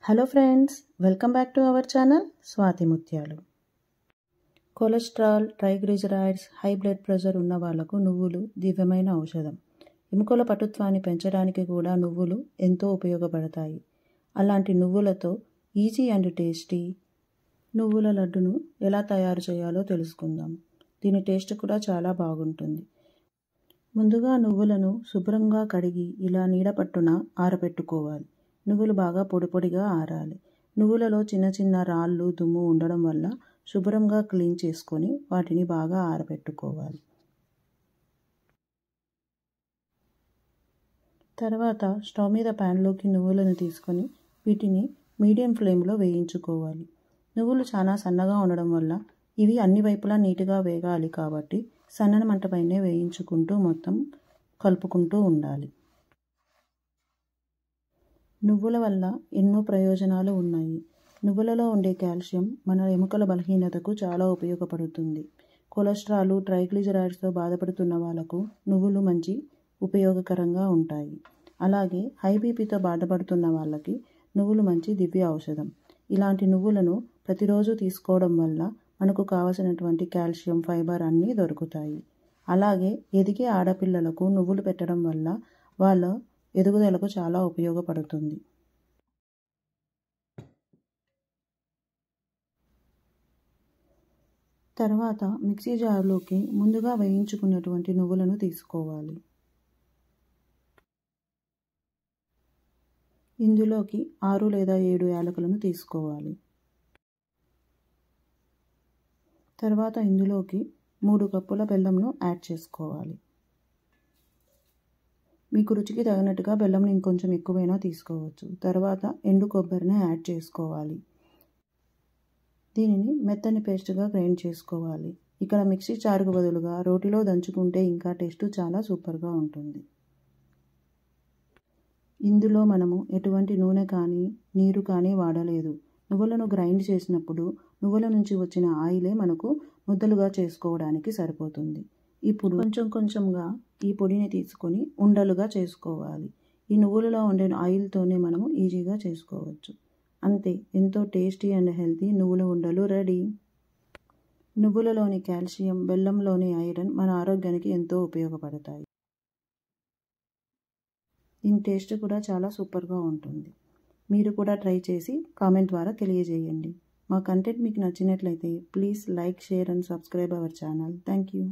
Hello friends, welcome back to our channel Swathi Muthyalu. Cholesterol, triglycerides, high blood pressure ఉన్న వాళ్లకు నువ్వులు దివ్యమైన ఔషధం. ఎముకల పటుత్వాన్ని పెంచడానికి కూడా నువ్వులు ఎంతో ఉపయోగపడతాయి. అలాంటి నువ్వులతో ఈజీ అండ్ టేస్టీ నువ్వుల లడ్డును ఎలా తయారు చేయాలో తెలుసుకుందాం. దీని టేస్ట్ కూడా చాలా బాగుంటుంది. ముందుగా నువ్వులను శుభ్రంగా కడిగి ఇలా నీడ పట్టున ఆరబెట్టుకోవాలి. నువ్వులు బాగా పొడి పొడిగా ఆరాలి. నువ్వులలో చిన్న చిన్న రాళ్ళు, దుమ్ము ఉండడం వల్ల శుభ్రంగా క్లీన్ చేసుకొని వాటిని బాగా ఆరబెట్టుకోవాలి. తర్వాత స్టవ్ మీద ప్యాన్లోకి నువ్వులను తీసుకొని వీటిని మీడియం ఫ్లేమ్లో వేయించుకోవాలి. నువ్వులు చాలా సన్నగా ఉండడం వల్ల ఇవి అన్ని వైపులా నీట్గా వేగాలి కాబట్టి సన్నని మంటపైనే వేయించుకుంటూ మొత్తం కలుపుకుంటూ ఉండాలి. నువ్వుల వల్ల ఎన్నో ప్రయోజనాలు ఉన్నాయి. నువ్వులలో ఉండే కాల్షియం మన ఎముకల బలహీనతకు చాలా ఉపయోగపడుతుంది. కొలెస్ట్రాల్, ట్రైగ్లిజరైడ్స్తో బాధపడుతున్న వాళ్ళకు నువ్వులు మంచి ఉపయోగకరంగా ఉంటాయి. అలాగే హై బీపీతో బాధపడుతున్న వాళ్ళకి నువ్వులు మంచి దివ్య ఔషధం. ఇలాంటి నువ్వులను ప్రతిరోజు తీసుకోవడం వల్ల మనకు కావలసినటువంటి కాల్షియం, ఫైబర్ అన్నీ దొరుకుతాయి. అలాగే ఎదిగే ఆడపిల్లలకు నువ్వులు పెట్టడం వల్ల వాళ్ళ ఎదుగుదలకు చాలా ఉపయోగపడుతుంది. తర్వాత మిక్సీ జార్లోకి ముందుగా వేయించుకున్నటువంటి నువ్వులను తీసుకోవాలి. ఇందులోకి 6 లేదా 7 యాలకులను తీసుకోవాలి. తర్వాత ఇందులోకి 3 కప్పుల బెల్లంను యాడ్ చేసుకోవాలి. మీకు రుచికి తగినట్టుగా బెల్లంని ఇంకొంచెం ఎక్కువైనా తీసుకోవచ్చు. తర్వాత ఎండు కొబ్బరిని యాడ్ చేసుకోవాలి. దీనిని మెత్తని పేస్ట్గా గ్రైండ్ చేసుకోవాలి. ఇక్కడ మిక్సీ జారుకు బదులుగా రోటిలో దంచుకుంటే ఇంకా టేస్ట్ చాలా సూపర్గా ఉంటుంది. ఇందులో మనము ఎటువంటి నూనె కానీ నీరు కానీ వాడలేదు. నువ్వులను గ్రైండ్ చేసినప్పుడు నువ్వుల నుంచి వచ్చిన ఆయిలే మనకు ముద్దలుగా చేసుకోవడానికి సరిపోతుంది. ఇప్పుడు కొంచెం కొంచెంగా ఈ పొడిని తీసుకొని ఉండలుగా చేసుకోవాలి. ఈ నువ్వులలో ఉండే ఆయిల్తోనే మనము ఈజీగా చేసుకోవచ్చు. అంతే, ఎంతో టేస్టీ అండ్ హెల్తీ నువ్వుల ఉండలు రెడీ. నువ్వులలోని కాల్షియం, బెల్లంలోని ఐరన్ మన ఆరోగ్యానికి ఎంతో ఉపయోగపడతాయి. దీని టేస్ట్ కూడా చాలా సూపర్గా ఉంటుంది. మీరు కూడా ట్రై చేసి కామెంట్ ద్వారా తెలియజేయండి. మా కంటెంట్ మీకు నచ్చినట్లయితే please like, share and subscribe our channel. Thank you.